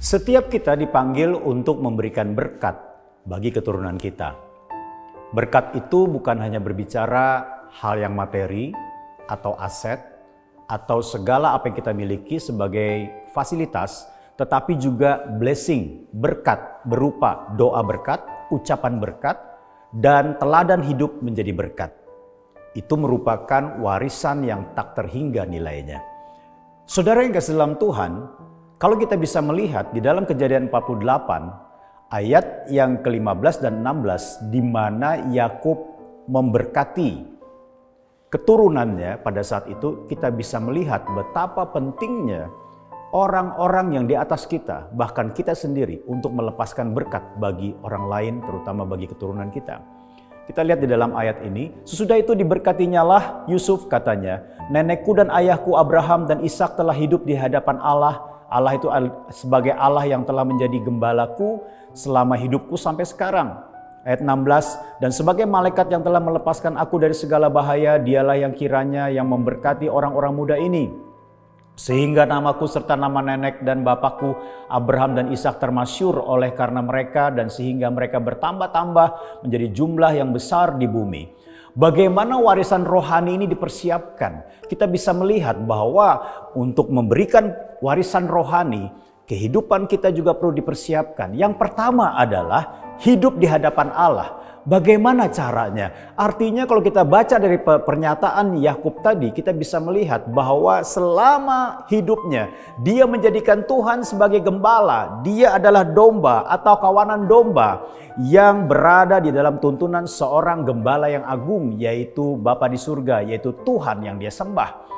Setiap kita dipanggil untuk memberikan berkat bagi keturunan kita. Berkat itu bukan hanya berbicara hal yang materi atau aset atau segala apa yang kita miliki sebagai fasilitas, tetapi juga blessing, berkat berupa doa berkat, ucapan berkat, dan teladan hidup menjadi berkat. Itu merupakan warisan yang tak terhingga nilainya. Saudara yang kasih dalam Tuhan, kalau kita bisa melihat di dalam Kejadian 48 ayat yang ke-15 dan 16 di mana Yakub memberkati keturunannya pada saat itu, kita bisa melihat betapa pentingnya orang-orang yang di atas kita, bahkan kita sendiri, untuk melepaskan berkat bagi orang lain, terutama bagi keturunan kita. Kita lihat di dalam ayat ini, sesudah itu diberkatinyalah Yusuf, katanya, nenekku dan ayahku Abraham dan Ishak telah hidup di hadapan Allah. Allah itu sebagai Allah yang telah menjadi gembalaku selama hidupku sampai sekarang. Ayat 16, dan sebagai malaikat yang telah melepaskan aku dari segala bahaya, dialah yang kiranya yang memberkati orang-orang muda ini. Sehingga namaku serta nama nenek dan bapakku Abraham dan Ishak termasyhur oleh karena mereka, dan sehingga mereka bertambah-tambah menjadi jumlah yang besar di bumi. Bagaimana warisan rohani ini dipersiapkan? Kita bisa melihat bahwa untuk memberikan warisan rohani, kehidupan kita juga perlu dipersiapkan. Yang pertama adalah hidup di hadapan Allah. Bagaimana caranya? Artinya kalau kita baca dari pernyataan Yakub tadi, kita bisa melihat bahwa selama hidupnya dia menjadikan Tuhan sebagai gembala. Dia adalah domba atau kawanan domba yang berada di dalam tuntunan seorang gembala yang agung, yaitu Bapa di surga, yaitu Tuhan yang dia sembah.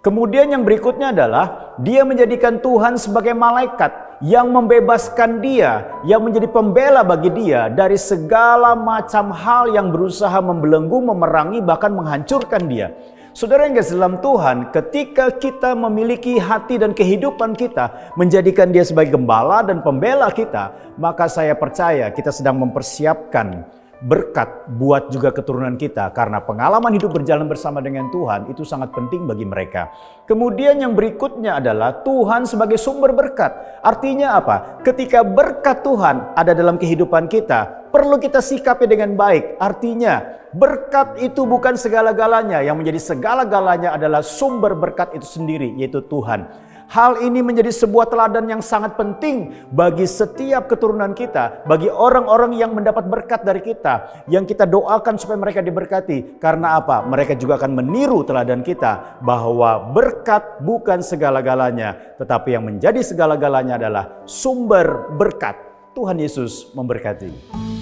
Kemudian yang berikutnya adalah dia menjadikan Tuhan sebagai malaikat yang membebaskan dia, yang menjadi pembela bagi dia dari segala macam hal yang berusaha membelenggu, memerangi, bahkan menghancurkan dia. Saudara yang kasih dalam Tuhan, ketika kita memiliki hati dan kehidupan kita menjadikan dia sebagai gembala dan pembela kita, maka saya percaya kita sedang mempersiapkan berkat buat juga keturunan kita, karena pengalaman hidup berjalan bersama dengan Tuhan itu sangat penting bagi mereka. Kemudian yang berikutnya adalah Tuhan sebagai sumber berkat. Artinya apa? Ketika berkat Tuhan ada dalam kehidupan kita, perlu kita sikapi dengan baik. Artinya berkat itu bukan segala-galanya, yang menjadi segala-galanya adalah sumber berkat itu sendiri, yaitu Tuhan. Hal ini menjadi sebuah teladan yang sangat penting bagi setiap keturunan kita, bagi orang-orang yang mendapat berkat dari kita, yang kita doakan supaya mereka diberkati. Karena apa? Mereka juga akan meniru teladan kita bahwa berkat bukan segala-galanya, tetapi yang menjadi segala-galanya adalah sumber berkat. Tuhan Yesus memberkati.